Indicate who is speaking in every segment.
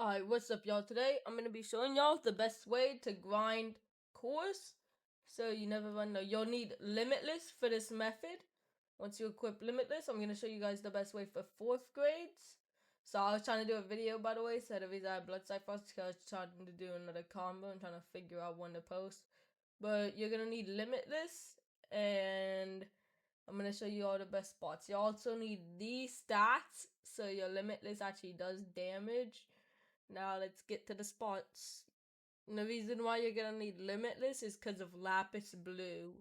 Speaker 1: Alright, what's up y'all? Today I'm going to be showing y'all the best way to grind cores so you never run low. You'll need Limitless for this method. Once you equip Limitless, I'm going to show you guys the best way for 4th grades. So I was trying to do a video, by the way, so the reason I had Blood Cyphers because I was trying to do another combo and trying to figure out when to post. But you're going to need Limitless, and I'm going to show you all the best spots. You also need these stats so your Limitless actually does damage. Now let's get to the spots. And the reason why you're gonna need Limitless is because of Lapis Blue.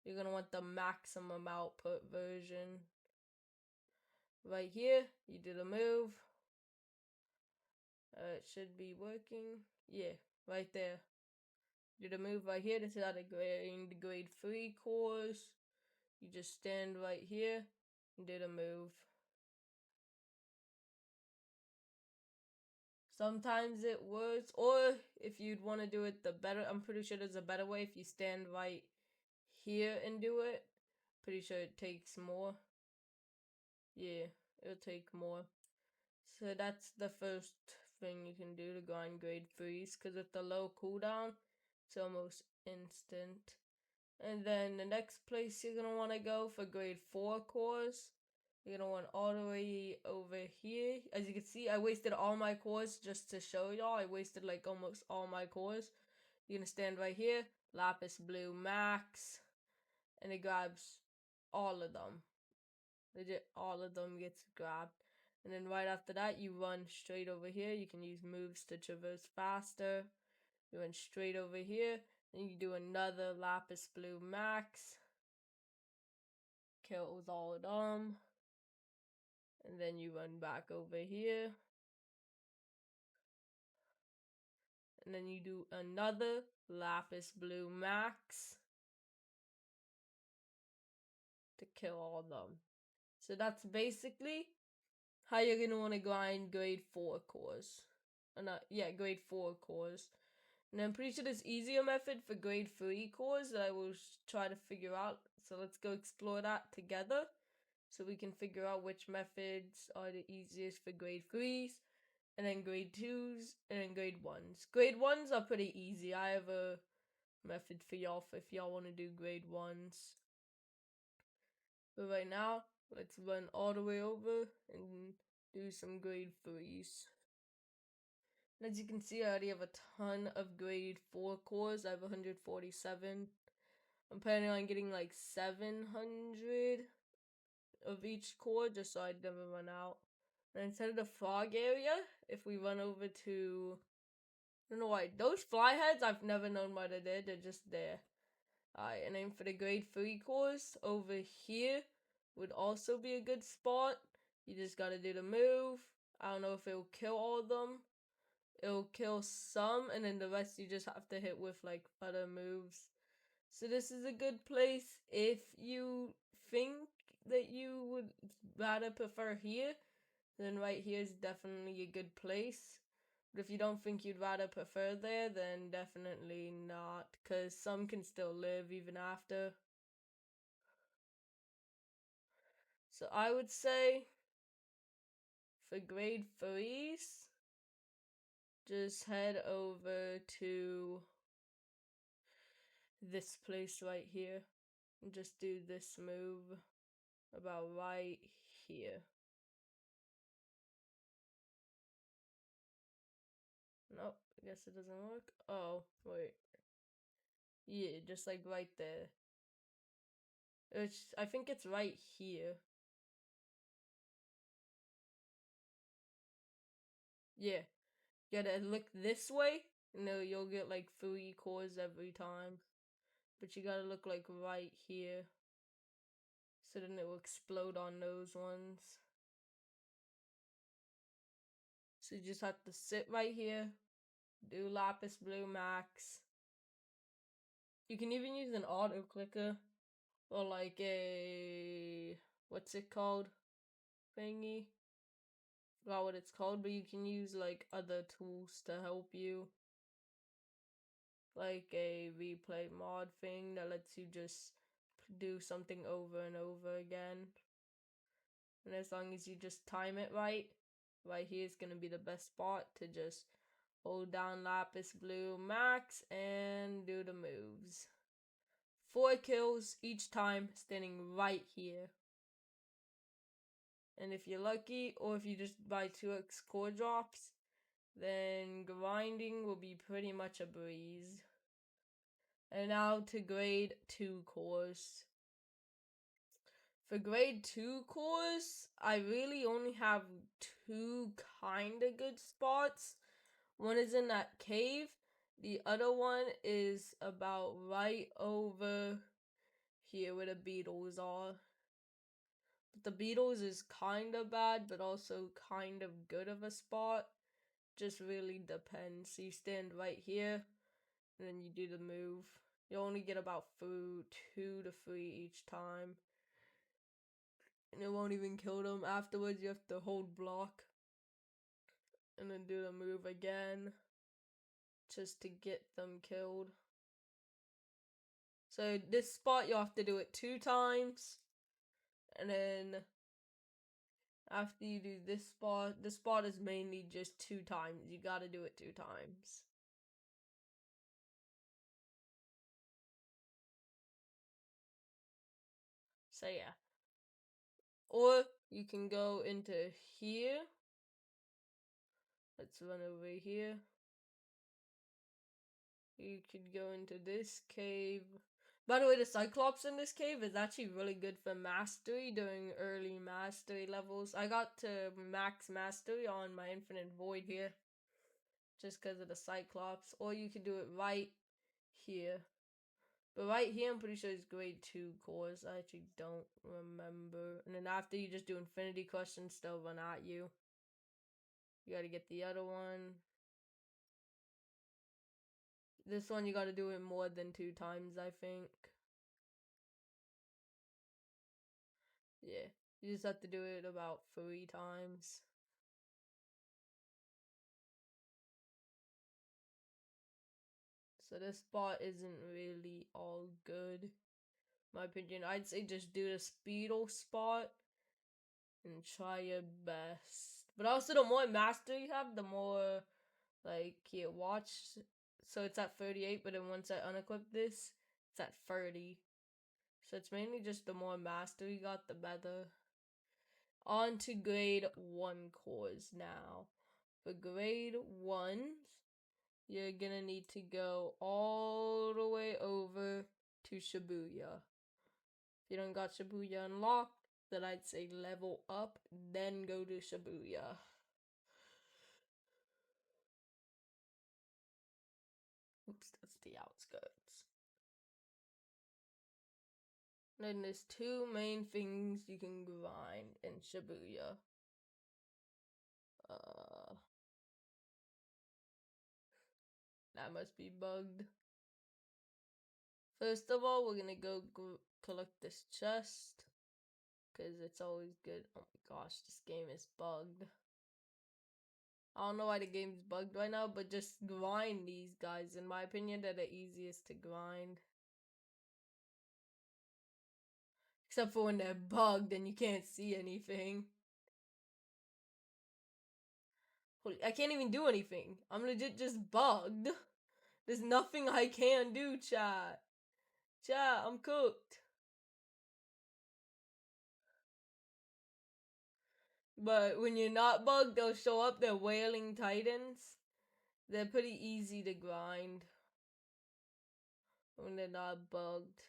Speaker 1: You're gonna want the maximum output version. Right here, you do the move. It should be working. Yeah, right there. Do the move right here. This is how to grade 3 cores. You just stand right here and do the move. Sometimes it works, or if you'd want to do it the better, I'm pretty sure there's a better way if you stand right here and do it. Pretty sure it takes more. Yeah, it'll take more. So that's the first thing you can do to grind grade 3s, because with the low cooldown, it's almost instant. And then the next place you're going to want to go for grade 4 cores, you're going to want all the way over here. As you can see, I wasted all my cores just to show y'all. I wasted like almost all my cores. You're going to stand right here, Lapis Blue Max, and it grabs all of them. Legit, all of them gets grabbed. And then right after that, you run straight over here. You can use moves to traverse faster. You run straight over here. Then you do another Lapis Blue Max. Kills all of them. And then you run back over here. And then you do another Lapis Blue Max to kill all of them. So that's basically how you're going to want to grind grade 4 cores. Grade 4 cores. And I'm pretty sure there's easier method for grade 3 cores that I will try to figure out. So let's go explore that together so we can figure out which methods are the easiest for grade 3s, and then grade 2s, and then grade 1s. Grade 1s are pretty easy. I have a method for y'all if y'all want to do grade 1s. But right now, let's run all the way over and do some grade 3s. And as you can see, I already have a ton of grade 4 cores. I have 147. I'm planning on getting like 700 of each core just so I'd never run out. And instead of the frog area, if we run over to... I don't know why. Those fly heads, I've never known why they're there. They're just there. Alright, and then for the grade 3 cores, over here would also be a good spot. You just gotta do the move. I don't know if it'll kill all of them. It'll kill some, and then the rest you just have to hit with like other moves. So this is a good place if you think that you would rather prefer here, then right here is definitely a good place. But if you don't think you'd rather prefer there, then definitely not, because some can still live even after. So I would say for grade 3s, just head over to this place right here and just do this move about right here. Nope, I guess it doesn't work. Oh, wait. Yeah, just like right there. I think it's right here. Yeah, you gotta look this way. No, you'll get like 3 cores every time. But you gotta look like right here. So then it will explode on those ones. So you just have to sit right here. Do Lapis Blue Max. You can even use an auto clicker. Or like a... what's it called? Thingy. Forgot what it's called, but you can use like other tools to help you. Like a replay mod thing that lets you just do something over and over again. And as long as you just time it right, right here is gonna be the best spot to just hold down Lapis Blue Max and do the moves. 4 kills each time, standing right here. And if you're lucky, or if you just buy 2x core drops, then grinding will be pretty much a breeze. And now to grade 2 cores. For grade 2 cores, I really only have 2 kinda good spots. One is in that cave. The other one is about right over here where the beetles are. But the beetles is kinda bad, but also kind of good of a spot. Just really depends. So you stand right here, and then you do the move. You only get about 2 to 3 each time. And it won't even kill them. Afterwards, you have to hold block. And then do the move again. Just to get them killed. So this spot, you have to do it 2 times. And then after you do this spot is mainly just 2 times. You gotta do it 2 times. So yeah. Or you can go into here. Let's run over here. You could go into this cave. By the way, the Cyclops in this cave is actually really good for mastery during early mastery levels. I got to max mastery on my Infinite Void here. Just because of the Cyclops. Or you could do it right here. But right here, I'm pretty sure it's grade 2 cores. I actually don't remember. And then after, you just do Infinity Crush and still run at you. You gotta get the other one. This one, you gotta do it more than 2 times, I think. Yeah, you just have to do it about 3 times. So this spot isn't really all good. My opinion, I'd say just do the Speedo spot and try your best. But also, the more mastery you have, the more, like, here, watch. So it's at 38, but then once I unequip this, it's at 30. So it's mainly just the more mastery you got, the better. On to grade 1 cores now. For grade 1s, you're gonna need to go all the way over to Shibuya. If you don't got Shibuya unlocked, then I'd say level up, then go to Shibuya. Oops, that's the outskirts. Then there's 2 main things you can grind in Shibuya. That must be bugged. First of all, we're gonna go collect this chest. Because it's always good. Oh my gosh, this game is bugged. I don't know why the game's bugged right now, but just grind these guys. In my opinion, they're the easiest to grind. Except for when they're bugged and you can't see anything. I can't even do anything. I'm legit just bugged. There's nothing I can do, chat. Chat, I'm cooked. But when you're not bugged, they'll show up. They're Wailing Titans. They're pretty easy to grind when they're not bugged.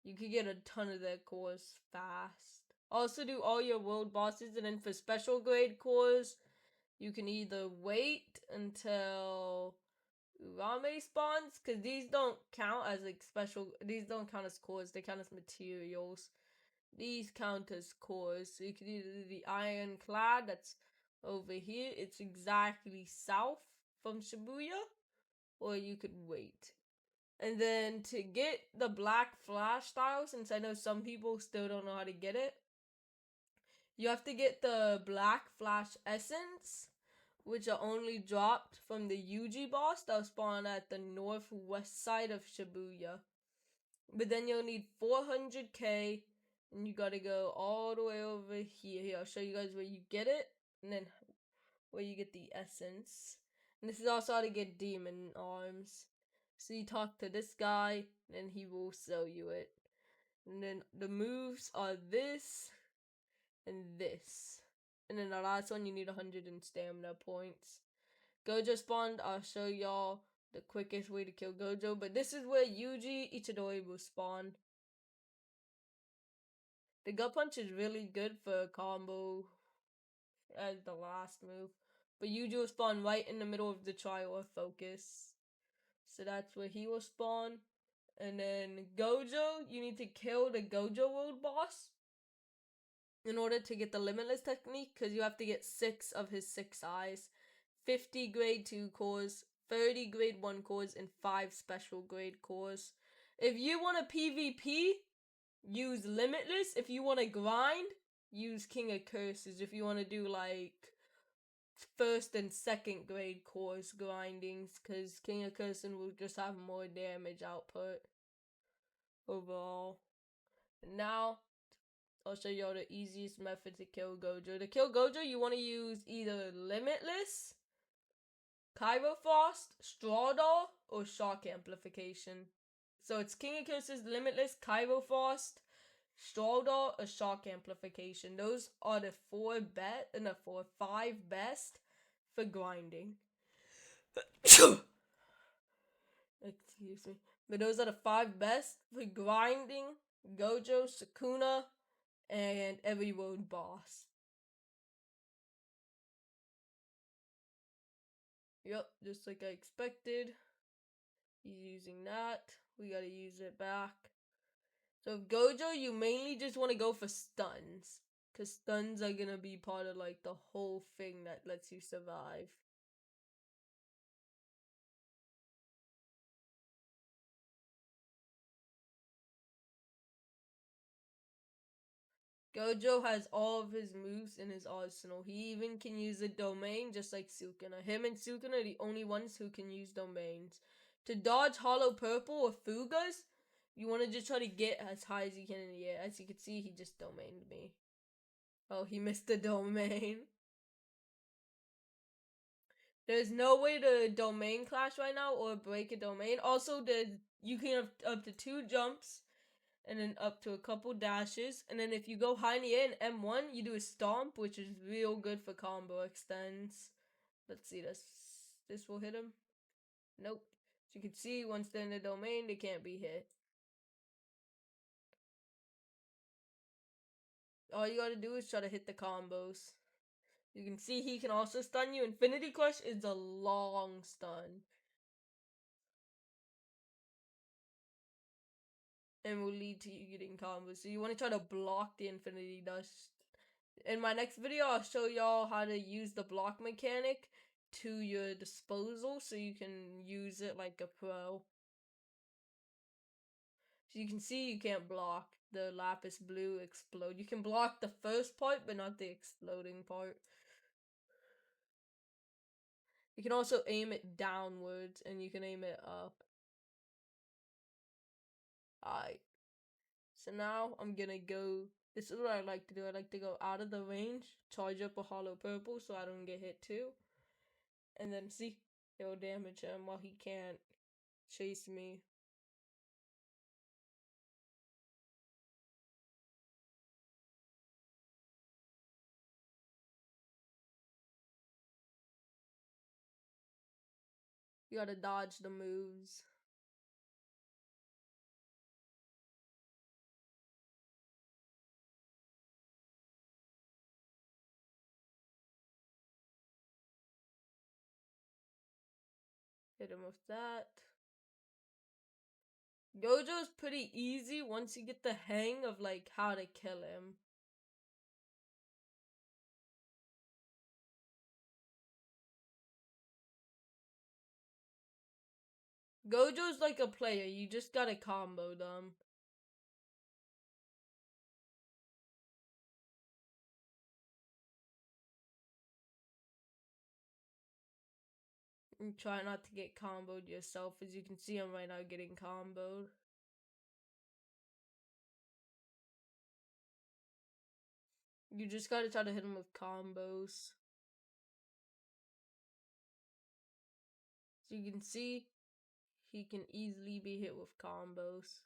Speaker 1: You could get a ton of their cores fast. Also do all your world bosses, and then for special grade cores, you can either wait until Urame spawns, because these don't count as like these don't count as cores, they count as materials. These count as cores, so you can either do the Ironclad that's over here, it's exactly south from Shibuya, or you could wait. And then to get the Black Flash style, since I know some people still don't know how to get it, you have to get the Black Flash Essence, which are only dropped from the Yuji boss that'll spawn at the northwest side of Shibuya. But then you'll need 400k, and you gotta go all the way over here. Here, I'll show you guys where you get it. and then where you get the essence. And this is also how to get demon arms. So you talk to this guy, and he will sell you it. And then the moves are this and this. And then the last one, you need 100 in stamina points. Gojo spawned. I'll show y'all the quickest way to kill Gojo. But this is where Yuji Itadori will spawn. The gut punch is really good for a combo as the last move. But Yuji will spawn right in the middle of the trial of focus. So that's where he will spawn. And then Gojo, you need to kill the Gojo World boss in order to get the Limitless technique, because you have to get 6 of his 6 eyes, 50 grade 2 cores, 30 grade 1 cores, and 5 special grade cores. If you want a PvP, use Limitless. If you want to grind, use King of Curses. If you want to do like first and second grade cores grindings, because King of Curses will just have more damage output overall. Now, I'll show y'all the easiest method to kill Gojo. To kill Gojo, you want to use either Limitless, Kyro Frost, Straw Doll, or Shock Amplification. So it's King of Curses, Limitless, Kyro Frost, Straw Doll, or Shock Amplification. Those are the 5 best for grinding. Excuse me. But those are the 5 best for grinding Gojo, Sukuna, and every road boss. Yep, just like I expected. He's using that. We gotta use it back. So Gojo, you mainly just want to go for stuns, because stuns are gonna be part of like the whole thing that lets you survive. Gojo has all of his moves in his arsenal. He even can use a domain just like Sukuna. Him and Sukuna are the only ones who can use domains. To dodge Hollow Purple or Fugas, you want to just try to get as high as you can in the air. As you can see, he just domained me. Oh, he missed the domain. There's no way to domain clash right now or break a domain. Also, you can have up to 2 jumps and then up to a couple dashes. And then if you go high in the air in M1, you do a stomp, which is real good for combo extends. Let's see, this will hit him. Nope. So you can see once they're in the domain, they can't be hit. All you gotta do is try to hit the combos. You can see he can also stun you. Infinity Crush is a long stun. And will lead to you getting combos. So you want to try to block the Infinity Dust. In my next video, I'll show y'all how to use the block mechanic to your disposal so you can use it like a pro. So you can see you can't block the Lapis Blue explode. You can block the first part, but not the exploding part. You can also aim it downwards, and you can aim it up. Alright. So now I'm gonna go. This is what I like to do. I like to go out of the range, charge up a Hollow Purple so I don't get hit too. And then see, it will damage him while he can't chase me. You gotta dodge the moves. Hit him with that. Gojo's pretty easy once you get the hang of like how to kill him. Gojo's like a player, you just gotta combo them. And try not to get comboed yourself. As you can see, I'm right now getting comboed. You just gotta try to hit him with combos. you can see, he can easily be hit with combos.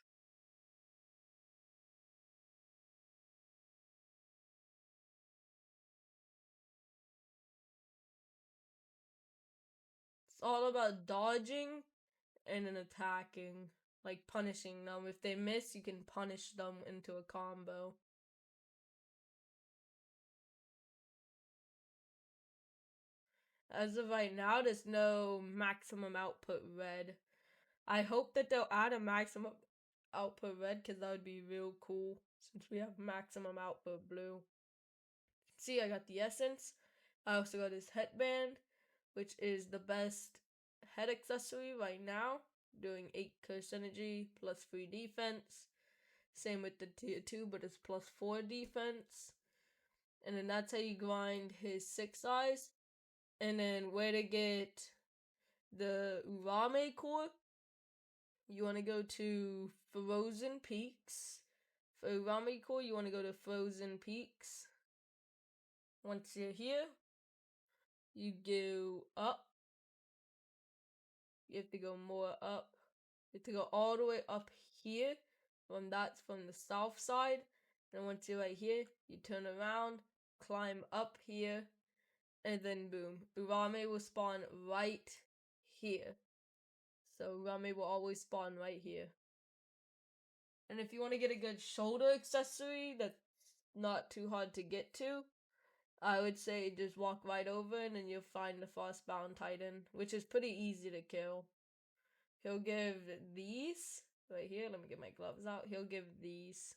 Speaker 1: It's all about dodging and then attacking, like punishing them. If they miss, you can punish them into a combo. As of right now, there's no maximum output red. I hope that they'll add a maximum output red, because that would be real cool since we have maximum output blue. See, I got the essence. I also got his headband, which is the best head accessory right now, doing 8 curse energy plus 3 defense. Same with the tier 2, but it's plus 4 defense. And then that's how you grind his 6 eyes. And then where to get the Urame core, you want to go to Frozen Peaks. For Urame core, you want to go to Frozen Peaks. Once you're here, you go up. You have to go more up. You have to go all the way up here. From the south side. And once you're right here, you turn around, climb up here, and then boom. Urame will spawn right here. So Urame will always spawn right here. And if you want to get a good shoulder accessory that's not too hard to get to, I would say just walk right over and then you'll find the Frostbound Titan, which is pretty easy to kill. He'll give these right here. Let me get my gloves out. He'll give these,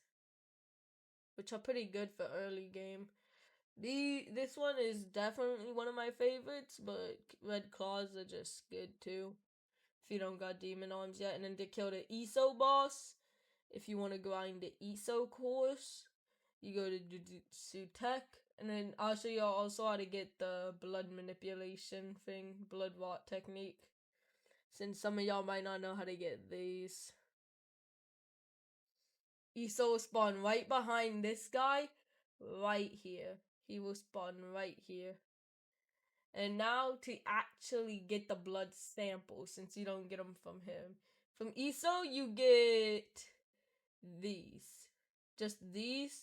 Speaker 1: which are pretty good for early game. This one is definitely one of my favorites, but red claws are just good too. If you don't got demon arms yet, and then to kill the ESO boss, if you want to grind the ESO course, you go to Jujutsu Tech, and then I'll show you also how to get the blood manipulation thing, blood rot technique, since some of y'all might not know how to get these. ESO will spawn right behind this guy, right here. He will spawn right here. And now to actually get the blood samples, since you don't get them from him. From ESO, you get these. Just these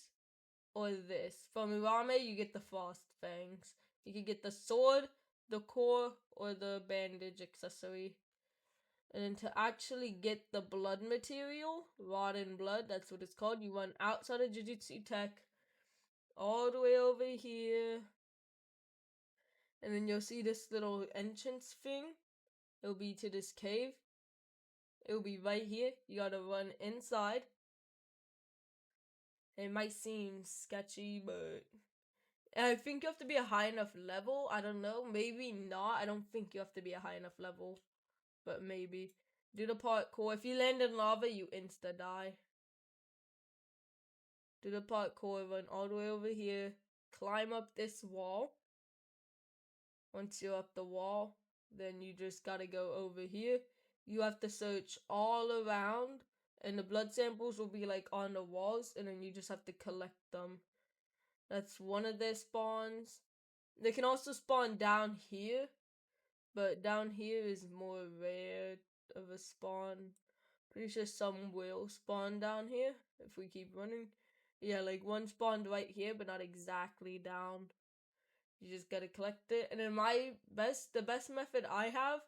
Speaker 1: or this. From Urame, you get the Frost Fangs. You can get the sword, the core, or the bandage accessory. And then to actually get the blood material, rotten blood, that's what it's called, you run outside of Jujutsu Tech, all the way over here. And then you'll see this little entrance thing. It'll be to this cave. It'll be right here. You gotta run inside. It might seem sketchy, but I think you have to be a high enough level. I don't know. Maybe not. I don't think you have to be a high enough level. But maybe. Do the parkour. If you land in lava, you insta die. Do the parkour. Run all the way over here. Climb up this wall. Once you're up the wall, then you just gotta go over here. You have to search all around, and the blood samples will be like on the walls, and then you just have to collect them. That's one of their spawns. They can also spawn down here, but down here is more rare of a spawn. Pretty sure some will spawn down here if we keep running. Yeah, like one spawned right here, but not exactly down. You just gotta collect it. And then the best method I have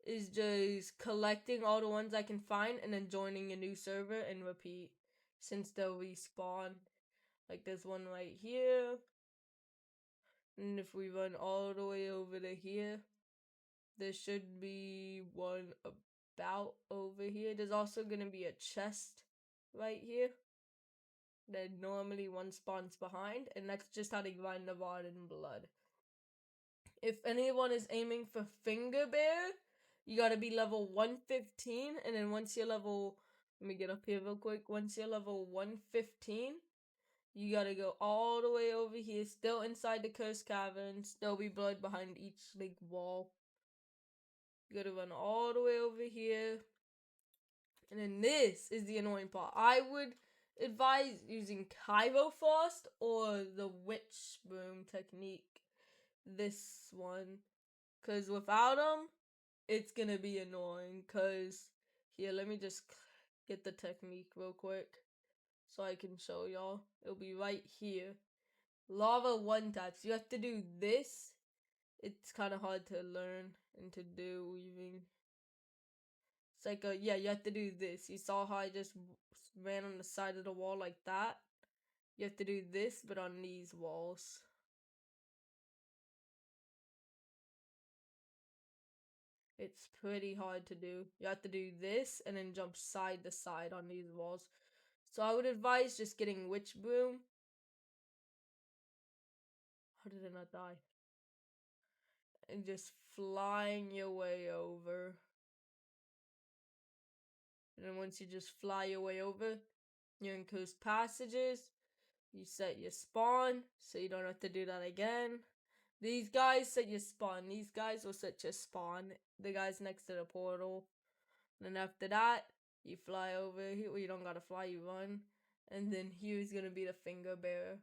Speaker 1: is just collecting all the ones I can find and then joining a new server and repeat, since they'll respawn. Like there's one right here. And if we run all the way over to here, there should be one about over here. There's also gonna be a chest right here that normally one spawns behind, and that's just how they grind the rotten blood. If anyone is aiming for Finger Bear, you gotta be level 115, and then once you're level, let me get up here real quick, once you're level 115, you gotta go all the way over here, still inside the Cursed Caverns, there'll be blood behind each, like, wall. You gotta run all the way over here, and then this is the annoying part. I would advise using Cairo Frost or the Witch Broom technique. This one, because without them, it's gonna be annoying because here, let me just get the technique real quick so I can show y'all. It'll be right here. Lava one taps. You have to do this. It's kind of hard to learn and to do even. It's like yeah, you have to do this. You saw how I just ran on the side of the wall like that? You have to do this, but on these walls. It's pretty hard to do. You have to do this and then jump side to side on these walls. So I would advise just getting Witch Broom. How did it not die? And just flying your way over. And then once you just fly your way over, you're in Coast Passages. You set your spawn, so you don't have to do that again. These guys set your spawn. These guys will set your spawn. The guys next to the portal. And then after that, you fly over here. Well, you don't gotta fly, you run. And then here's gonna be the finger bearer.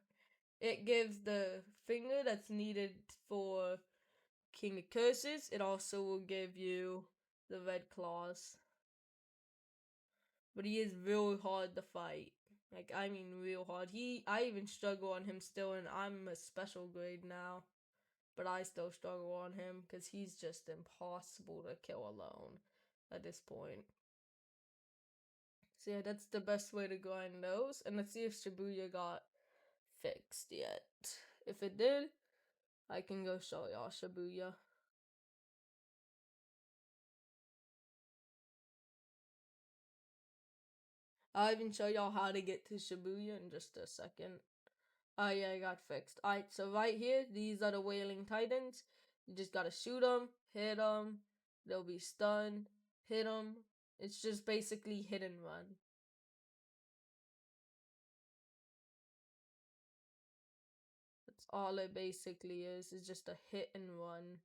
Speaker 1: It gives the finger that's needed for King of Curses. It also will give you the red claws. But he is real hard to fight. Like, I mean real hard. I even struggle on him still, and I'm a special grade now. But I still struggle on him because he's just impossible to kill alone at this point. So yeah, that's the best way to grind those. And let's see if Shibuya got fixed yet. If it did, I can go show y'all Shibuya. I'll even show y'all how to get to Shibuya in just a second. Oh yeah, I got fixed. Alright, so right here, these are the Wailing Titans. You just gotta shoot them, hit them, they'll be stunned, hit them. It's just basically hit and run. That's all it basically is. It's just a hit and run.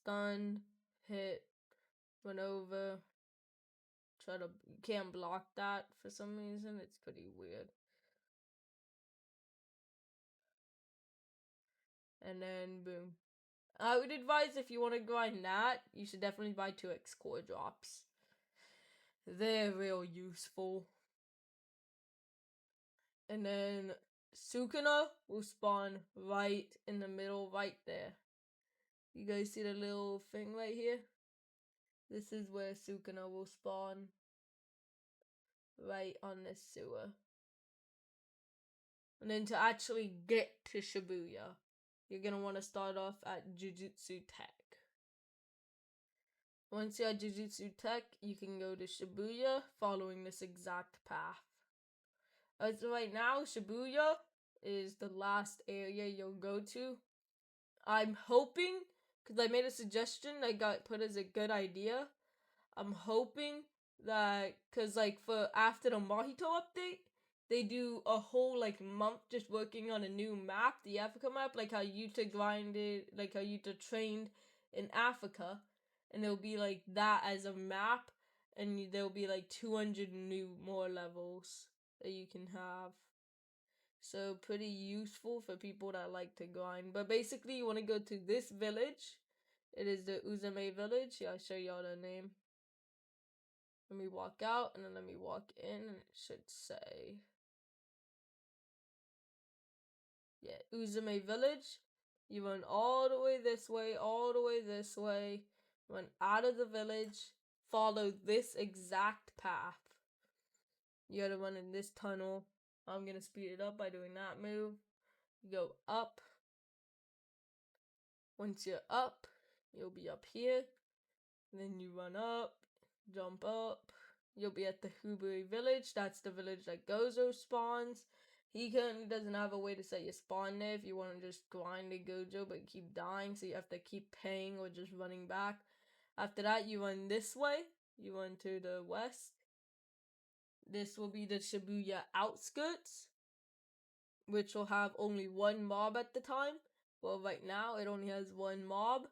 Speaker 1: Stun, hit, run over. Try to, can't block that for some reason. It's pretty weird. And then boom. I would advise if you want to grind that, you should definitely buy 2x core drops. They're real useful. And then Sukuna will spawn right in the middle, right there. You guys see the little thing right here? This is where Sukuna will spawn. Right on this sewer. And then to actually get to Shibuya, you're gonna want to start off at Jujutsu Tech. Once you're at Jujutsu Tech, you can go to Shibuya following this exact path. As of right now, Shibuya is the last area you'll go to. I'm hoping, because I made a suggestion that got put as a good idea. I'm hoping that, because like for after the Mahito update, they do a whole like month just working on a new map, the Africa map, like how Yuta grinded, like how Yuta trained in Africa, and it'll be like that as a map, and there'll be like 200 new more levels that you can have. So pretty useful for people that like to grind. But basically, you want to go to this village. It is the Uzume village. Yeah, I'll show y'all the name. Let me walk out, and then let me walk in, and it should say, yeah, Uzume village. You run all the way this way, all the way this way, run out of the village, follow this exact path. You gotta run in this tunnel. I'm gonna speed it up by doing that move. You go up. Once you're up, you'll be up here. And then you run up, jump up. You'll be at the Hubei village. That's the village that Gojo spawns. He currently doesn't have a way to set your spawn there if you want to just grind a Gojo but keep dying, so you have to keep paying or just running back. After that, you run this way. You run to the west. This will be the Shibuya outskirts, which will have only one mob at the time. Well, right now, it only has one mob.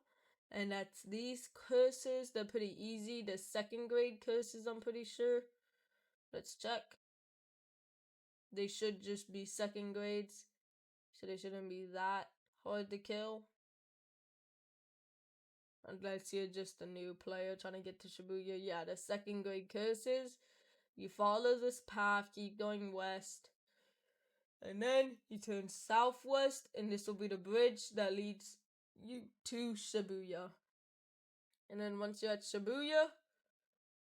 Speaker 1: And that's these curses. They're pretty easy. The second grade curses, I'm pretty sure. Let's check. They should just be second grades. so they shouldn't be that hard to kill. Unless you're just a new player trying to get to Shibuya. Yeah, the second grade curses. You follow this path, keep going west. And then you turn southwest, and this will be the bridge that leads you to Shibuya. And then once you're at Shibuya,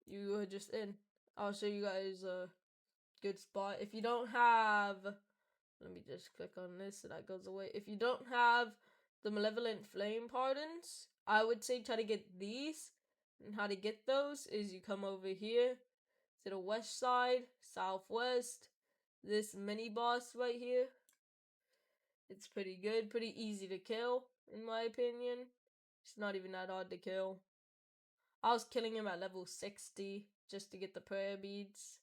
Speaker 1: you are just in. I'll show you guys a good spot. If you don't have, let me just click on this so that goes away. If you don't have the Malevolent Flame Pardons, I would say try to get these. And how to get those is you come over here to the west side, southwest, this mini boss right here. It's pretty good, pretty easy to kill, in my opinion. It's not even that hard to kill. I was killing him at level 60 just to get the prayer beads.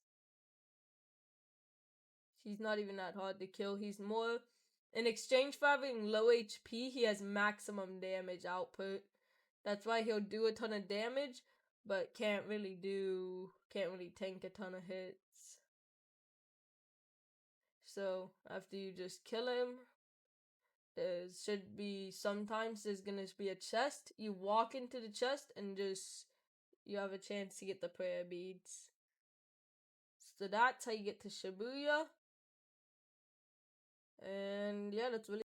Speaker 1: He's not even that hard to kill. He's more, in exchange for having low HP, he has maximum damage output. That's why he'll do a ton of damage, but can't really tank a ton of hits. So after you just kill him, there should be, sometimes there's gonna be a chest. You walk into the chest and just, you have a chance to get the prayer beads. So that's how you get to Shibuya. And yeah, that's really